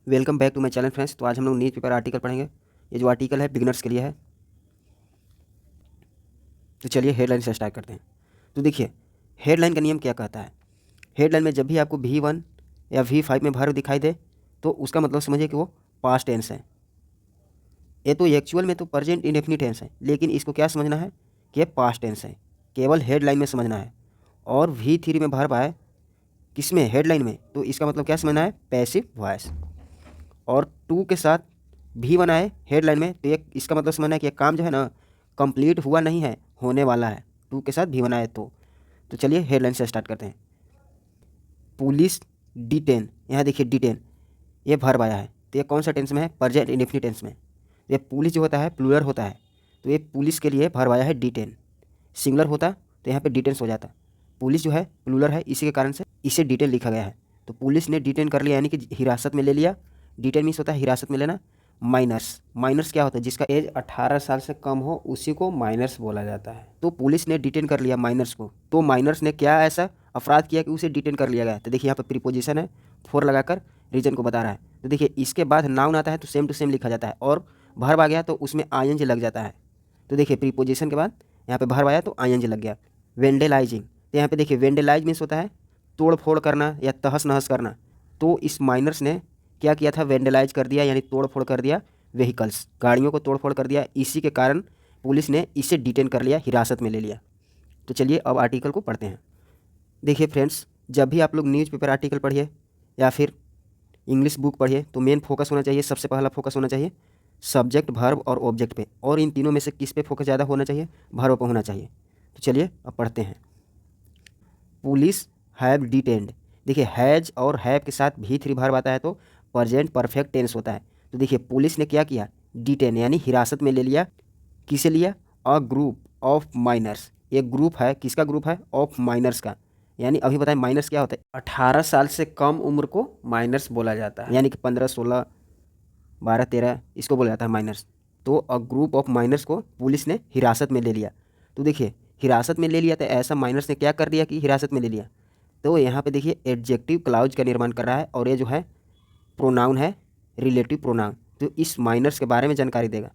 Welcome back to my channel friends. तो आज हम लोग न्यूज़ पेपर आर्टिकल पढ़ेंगे। ये जो आर्टिकल है बिगिनर्स के लिए है। तो चलिए हेडलाइन से स्टार्ट करते हैं। तो देखिए हेडलाइन का नियम क्या कहता है। हेडलाइन में जब भी आपको V1 या V5 में वर्ब दिखाई दे तो उसका मतलब समझिए कि वो पास्ट टेंस है। ये तो एक्चुअल में तो प्रेजेंट इंडेफिनिट टेंस है, लेकिन इसको क्या समझना है कि ये पास्ट टेंस है, केवल हेडलाइन में समझना है। और V3 में वर्ब आए किसमें, हेडलाइन में, तो इसका मतलब क्या समझना है, पैसिव वॉइस। और 2 के साथ V1 आए हेडलाइन में तो ये इसका मतलब समझना है कि ये काम जो है ना कंप्लीट हुआ नहीं है, होने वाला है। 2 के साथ V1 आए तो चलिए हेडलाइन से स्टार्ट करते हैं। पुलिस डिटेन, यहाँ देखिए डिटेन ये वर्ब आया है तो ये कौन सा टेंस में है, प्रेजेंट इंडेफिनिट टेंस में। ये पुलिस जो होता है प्लूरल होता है, तो ये पुलिस के लिए वर्ब आया है डिटेन। सिंगुलर होता तो यहाँ पे डिटेन्स हो जाता। पुलिस जो है प्लूरल है, इसी के कारण से इसे डिटेन लिखा गया है। तो पुलिस ने डिटेन कर लिया यानी कि हिरासत में ले लिया। डिटेन मीन्स होता है हिरासत में लेना। माइनर्स, माइनर्स क्या होता है, जिसका एज 18 साल से कम हो उसी को माइनर्स बोला जाता है। तो पुलिस ने डिटेन कर लिया माइनर्स को, तो माइनर्स ने क्या ऐसा अपराध किया कि उसे डिटेन कर लिया गया। तो देखिए यहाँ पे प्रीपोजिशन है, फोर लगाकर रीजन को बता रहा है। तो देखिए इसके बाद नाउन आता है तो सेम टू सेम लिखा जाता है, और वर्ब आ गया तो उसमें आईएनजी लग जाता है। तो देखिए प्रीपोजिशन के बाद यहाँ पे वर्ब आया तो आईएनजी लग गया। वेंडेलाइजिंग, तो यहाँ पे देखिए वेंडेलाइज मीन्स होता है तोड़ फोड़ करना या तहस नहस करना। तो इस माइनर्स ने क्या किया था, वेंडेलाइज कर दिया यानी तोड़ फोड़ कर दिया, व्हीकल्स गाड़ियों को तोड़ फोड़ कर दिया। इसी के कारण पुलिस ने इसे डिटेन कर लिया, हिरासत में ले लिया। तो चलिए अब आर्टिकल को पढ़ते हैं। देखिए फ्रेंड्स, जब भी आप लोग न्यूज़पेपर आर्टिकल पढ़िए या फिर इंग्लिश बुक पढ़िए तो मेन फोकस होना चाहिए, सबसे पहला फोकस होना चाहिए सब्जेक्ट वर्ब और ऑब्जेक्ट पे। और इन तीनों में से किस पे फोकस ज़्यादा होना चाहिए, वर्ब पे होना चाहिए। तो चलिए अब पढ़ते हैं। पुलिस हैव डिटेन्ड, देखिए हैज और हैव के साथ V3 वर्ब आता है तो प्रेजेंट परफेक्ट टेंस होता है। तो देखिए पुलिस ने क्या किया, डिटेन यानी हिरासत में ले लिया। किसे लिया, अ ग्रुप ऑफ माइनर्स। एक ग्रुप है, किसका ग्रुप है, ऑफ माइनर्स का। यानी अभी बताएं माइनर्स क्या होता है, 18 साल से कम उम्र को माइनर्स बोला जाता है, यानी कि 15, 16, 12, 13 इसको बोला जाता है माइनर्स। तो अ ग्रुप ऑफ माइनर्स को पुलिस ने हिरासत में ले लिया। तो देखिए हिरासत में ले लिया तो ऐसा माइनर्स ने क्या कर दिया कि हिरासत में ले लिया। तो यहाँ पे देखिए एडजेक्टिव क्लाउज का निर्माण कर रहा है, और ये जो है प्रोनाउन है, रिलेटिव प्रोनाउन। तो इस माइनर्स के बारे में जानकारी देगा,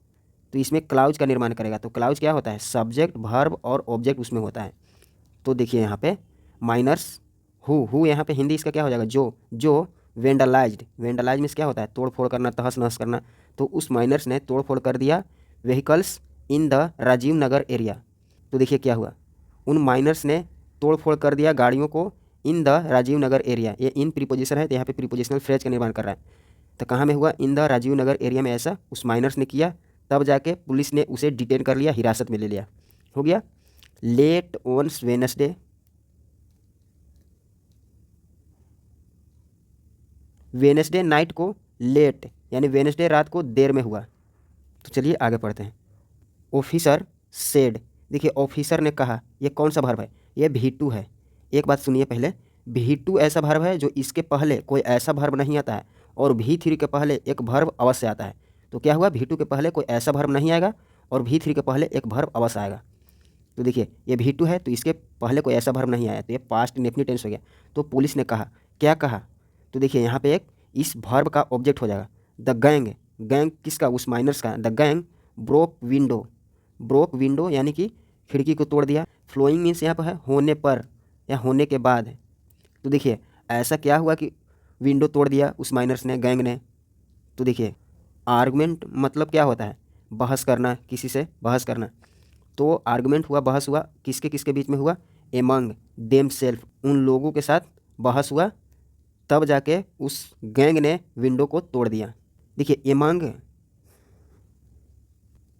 तो इसमें क्लाउज का निर्माण करेगा। तो क्लाउज क्या होता है, सब्जेक्ट वर्ब और ऑब्जेक्ट उसमें होता है। तो देखिए यहाँ पे माइनर्स हु यहाँ पे हिंदी इसका क्या हो जाएगा, जो वेंडलाइज्ड, वेंडलाइज मीन्स क्या होता है, तोड़ फोड़ करना, तहस नहस करना। तो उस माइनर्स ने तोड़ फोड़ कर दिया vehicles in the Rajiv Nagar area. तो देखिए क्या हुआ, उन माइनर्स ने तोड़ फोड़ कर दिया गाड़ियों को in the Rajiv Nagar area. ये इन प्रीपोजिशन है तो यहाँ पे प्रीपोजिशनल फ्रेज का निर्माण कर रहा है। तो कहाँ में हुआ, in the Rajiv Nagar area में ऐसा उस माइनर्स ने किया, तब जाके पुलिस ने उसे डिटेन कर लिया, हिरासत में ले लिया। हो गया। Late on Wednesday, Wednesday night को लेट यानी वेनसडे रात को देर में हुआ। तो चलिए आगे पढ़ते हैं। ऑफिसर सेड, देखिए ऑफिसर ने कहा, ये कौन सा वर्ब है, ये V2 है। एक बात सुनिए पहले, V2 ऐसा वर्ब है जो इसके पहले कोई ऐसा वर्ब नहीं आता है, और V3 के पहले एक वर्ब अवश्य आता है। तो क्या हुआ, V2 के पहले कोई ऐसा वर्ब नहीं आएगा और V3 के पहले एक वर्ब अवश्य आएगा। तो देखिए ये V2 है तो इसके पहले कोई ऐसा वर्ब नहीं आया, तो ये पास्ट इंडेफिनिट टेंस हो गया। तो पुलिस ने कहा, क्या कहा, तो देखिए यहाँ पे एक इस वर्ब का ऑब्जेक्ट हो जाएगा। द गैंग, गैंग किसका, उस माइनर्स का। The gang broke window, broke window यानी कि खिड़की को तोड़ दिया। फ्लोइंग मीन्स यहाँ पर है होने पर या होने के बाद है। तो देखिए ऐसा क्या हुआ कि विंडो तोड़ दिया उस माइनर्स ने, गैंग ने। तो देखिए आर्गुमेंट मतलब क्या होता है, बहस करना, किसी से बहस करना। तो आर्गुमेंट हुआ, बहस हुआ, किसके किसके बीच में हुआ, एमंग देम सेल्फ, उन लोगों के साथ बहस हुआ, तब जाके उस गैंग ने विंडो को तोड़ दिया। देखिए एमंग,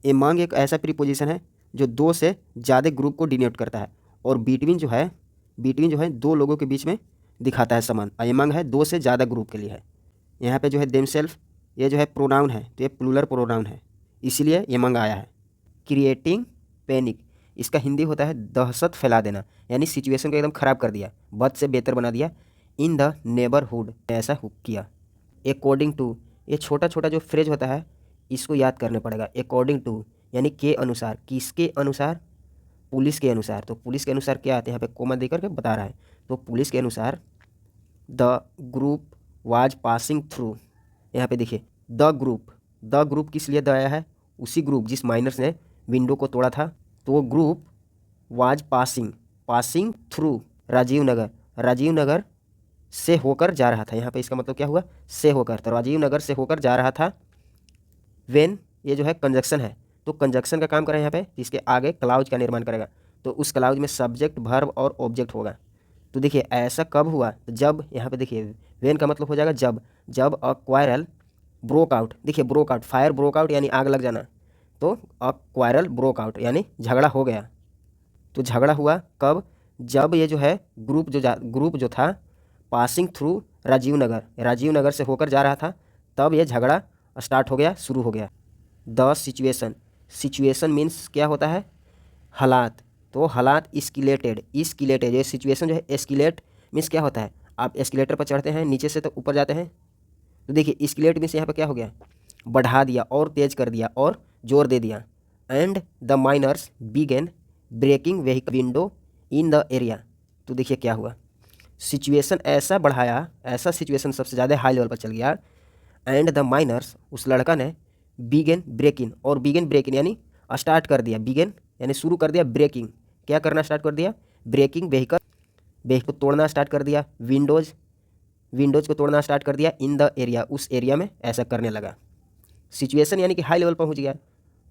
एमंग एक ऐसा प्रीपोजिशन है जो दो से ज़्यादा ग्रुप को डिनोट करता है, और बिटवीन जो है, बिटवीन जो है दो लोगों के बीच में दिखाता है संबंध। एमंग है दो से ज़्यादा ग्रुप के लिए है। यहाँ पे जो है देम सेल्फ, ये जो है प्रोनाउन है तो ये प्लूरल प्रोनाउन है, इसीलिए एमंग आया है। क्रिएटिंग पैनिक, इसका हिंदी होता है दहशत फैला देना, यानी सिचुएशन को एकदम ख़राब कर दिया, बद से बेहतर बना दिया। इन द नेबरहुड, ऐसा हुक किया। अकॉर्डिंग टू, ये छोटा छोटा जो फ्रेज होता है इसको याद करने पड़ेगा। अकॉर्डिंग टू यानी के अनुसार, किसके अनुसार, पुलिस के अनुसार। तो पुलिस के अनुसार क्या आते हैं, यहाँ पे कोमा देकर के बता रहा है। तो पुलिस के अनुसार the group was passing through, यहाँ पे देखिए द ग्रुप किस लिए द आया है, उसी ग्रुप जिस माइनर्स ने विंडो को तोड़ा था, तो वो group was passing through Rajiv Nagar से होकर जा रहा था। यहाँ पे इसका मतलब क्या हुआ, से होकर, तो राजीव नगर से होकर जा रहा था। वेन ये जो है कंजक्शन है, तो कंजक्शन का काम करें यहाँ पे, इसके आगे क्लाउज का निर्माण करेगा, तो उस क्लाउज में सब्जेक्ट वर्ब और ऑब्जेक्ट होगा। तो देखिए ऐसा कब हुआ, तो जब, यहाँ पे देखिए वेन का मतलब हो जाएगा जब अ क्वारल ब्रोक आउट, देखिए broke out, fire broke out यानी आग लग जाना, तो अ क्वारल ब्रोक आउट यानी झगड़ा हो गया। तो झगड़ा हुआ कब, जब ये जो है ग्रुप जो था पासिंग थ्रू राजीव नगर से होकर जा रहा था, तब ये झगड़ा स्टार्ट हो गया, शुरू हो गया। द सिचुएशन मीन्स क्या होता है, हालात, तो हालात इस्किलेटेड, ये सिचुएशन जो है एस्किलेट मीन्स क्या होता है, आप एस्किलेटर पर चढ़ते हैं नीचे से तो ऊपर जाते हैं, तो देखिए इस्किलेट मीन्स यहाँ पर क्या हो गया, बढ़ा दिया और तेज कर दिया और जोर दे दिया। And the miners began breaking vehicle window in the area, तो देखिए क्या हुआ, सिचुएशन ऐसा बढ़ाया, ऐसा सिचुएशन सबसे ज़्यादा हाई लेवल पर चल गया। एंड द माइनर्स, उस लड़का ने बिगेन ब्रेकिंग, और बिगेन ब्रेकिंग यानी स्टार्ट कर दिया, बिगेन यानी शुरू कर दिया, ब्रेकिंग क्या करना स्टार्ट कर दिया, ब्रेकिंग व्हीकल को तोड़ना स्टार्ट कर दिया, विंडोज को तोड़ना स्टार्ट कर दिया, इन द एरिया, उस एरिया में ऐसा करने लगा। सिचुएशन यानी कि हाई लेवल पर पहुंच गया,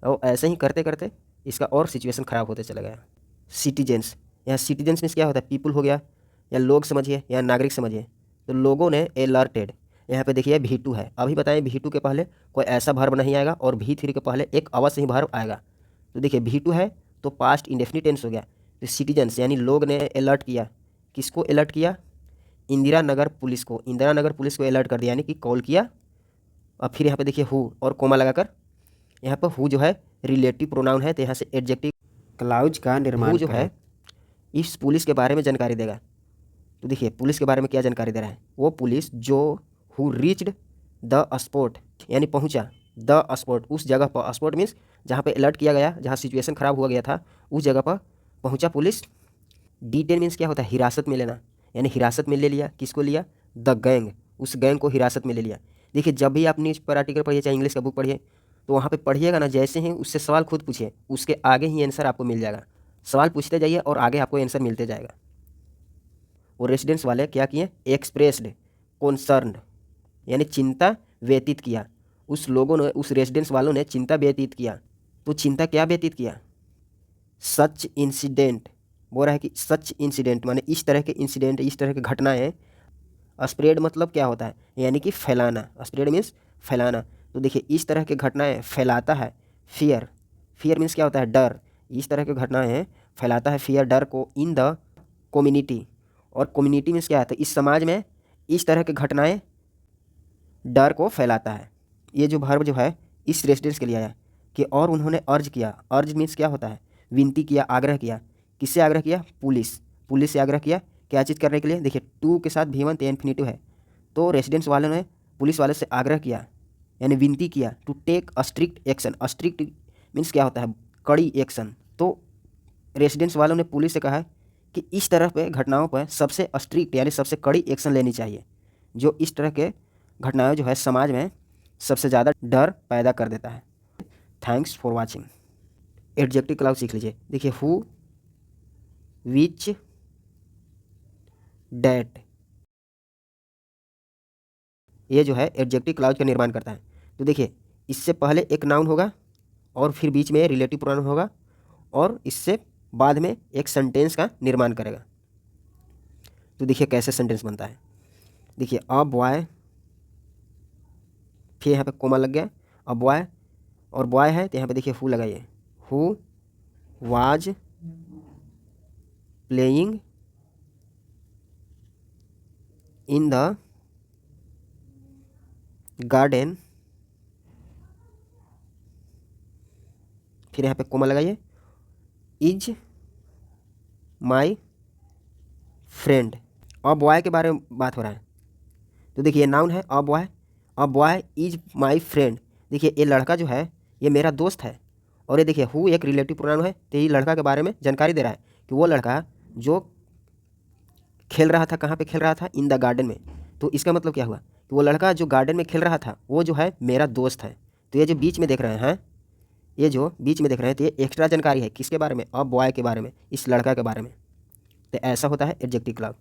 और ऐसे ही करते करते इसका और सिचुएशन ख़राब होते चला गया। सिटीजन्स, यहाँ सिटीजन्स मीन्स क्या होता है, पीपुल हो गया, या लोग समझिए या नागरिक समझिए, तो लोगों ने अलर्टेड, यहाँ पे देखिए V2 है, अभी बताएं V2 के पहले कोई ऐसा वर्ब नहीं आएगा और V3 के पहले एक अवश्य ही वर्ब आएगा। तो देखिए V2 है तो पास्ट इंडेफिनिट टेंस हो गया। तो सिटीजन्स यानी लोग ने अलर्ट किया, किसको अलर्ट किया, इंदिरा नगर पुलिस को अलर्ट कर दिया, यानी कि कॉल किया। और फिर यहाँ पे देखिए हु और कोमा लगाकर, यहाँ पर हु जो है रिलेटिव प्रोनाउन है, तो यहाँ से एडजेक्टिव क्लाउज का निर्माण हु जो है इस पुलिस के बारे में जानकारी देगा। तो देखिए पुलिस के बारे में क्या जानकारी दे रहा है, वो पुलिस जो हु रीच्ड द स्पॉट यानी पहुंचा, द स्पॉट उस जगह पर, स्पॉट मीन्स जहाँ पे अलर्ट किया गया, जहाँ सिचुएशन खराब हुआ गया था, उस जगह पर पहुंचा पुलिस। डिटेन मीन्स क्या होता है, हिरासत में लेना, यानी हिरासत में ले लिया, किसको लिया, द गैंग, उस गैंग को हिरासत में ले लिया। देखिए जब भी आप न्यूज़ पर आर्टिकल पढ़िए चाहे इंग्लिश का बुक पढ़िए, तो वहाँ पे पढ़िएगा ना, जैसे ही उससे सवाल खुद पूछिए, उसके आगे ही आंसर आपको मिल जाएगा। सवाल पूछते जाइए और आगे आपको आंसर मिलते जाएगा। और रेसिडेंस वाले क्या किए, एक्सप्रेस्ड कॉन्सर्न यानी चिंता व्यतीत किया, उस लोगों ने, उस रेसिडेंस वालों ने चिंता व्यतीत किया। तो चिंता क्या व्यतीत किया, सच इंसिडेंट, बोल रहा है कि सच इंसिडेंट माने इस तरह के इंसिडेंट, इस तरह की घटनाएं। स्प्रेड मतलब क्या होता है, यानी कि फैलाना, स्प्रेड मीन्स फैलाना। तो देखिए इस तरह की घटनाएं फैलाता है, फियर मीन्स क्या होता है, डर, इस तरह की घटनाएं फैलाता है, फियर डर को, इन द कम्युनिटी, और कम्युनिटी मीन्स क्या है, इस समाज में इस तरह की घटनाएं डर को फैलाता है। ये जो वर्ब जो है इस रेसिडेंस के लिए आया कि और उन्होंने अर्ज किया, अर्ज मीन्स क्या होता है, विनती किया, आग्रह किया, किससे आग्रह किया, पुलिस से आग्रह किया, क्या चीज़ करने के लिए, देखिए टू के साथ V1 तो इन्फिनिटिव है, तो रेसिडेंस वालों ने पुलिस वाले से आग्रह किया यानी विनती किया, to take a strict action, strict means क्या होता है, कड़ी एक्शन। तो रेसिडेंस वालों ने पुलिस से कहा कि इस तरह पे घटनाओं पर सबसे स्ट्रिक्ट यानी सबसे कड़ी एक्शन लेनी चाहिए, जो इस तरह के घटनाएं जो है समाज में सबसे ज़्यादा डर पैदा कर देता है। Thanks for watching. Adjective clause सीख लीजिए, देखिए हु, विच, डैट, ये जो है एडजेक्टिव क्लाउज का निर्माण करता है। तो देखिए इससे पहले एक नाउन होगा और फिर बीच में रिलेटिव प्रोनाउन होगा और इससे बाद में एक सेंटेंस का निर्माण करेगा। तो देखिए कैसे सेंटेंस बनता है, देखिए अ बॉय, फिर यहाँ पे कोमा लग गया, अ बॉय, और बॉय है तो यहाँ पे देखिए हु लगाइए, who was playing in the garden, फिर यहाँ पे कोमा लगाइए, is my friend. A boy के बारे में बात हो रहा है, तो देखिए नाउन है a boy is my friend, देखिए ये लड़का जो है ये मेरा दोस्त है, और ये देखिए हु एक रिलेटिव प्रोनाउन है, तो ये लड़का के बारे में जानकारी दे रहा है कि वो लड़का जो खेल रहा था, कहाँ पे खेल रहा था, इन द गार्डन में, तो इसका मतलब क्या हुआ कि वो लड़का जो गार्डन में खेल रहा था वो जो है मेरा दोस्त है। तो ये जो बीच में देख रहे हैं, ये जो बीच में देख रहे हैं, तो ये एक्स्ट्रा जानकारी है किसके बारे में, अ बॉय के बारे में, इस लड़का के बारे में। तो ऐसा होता है एडजेक्टिव क्लॉज।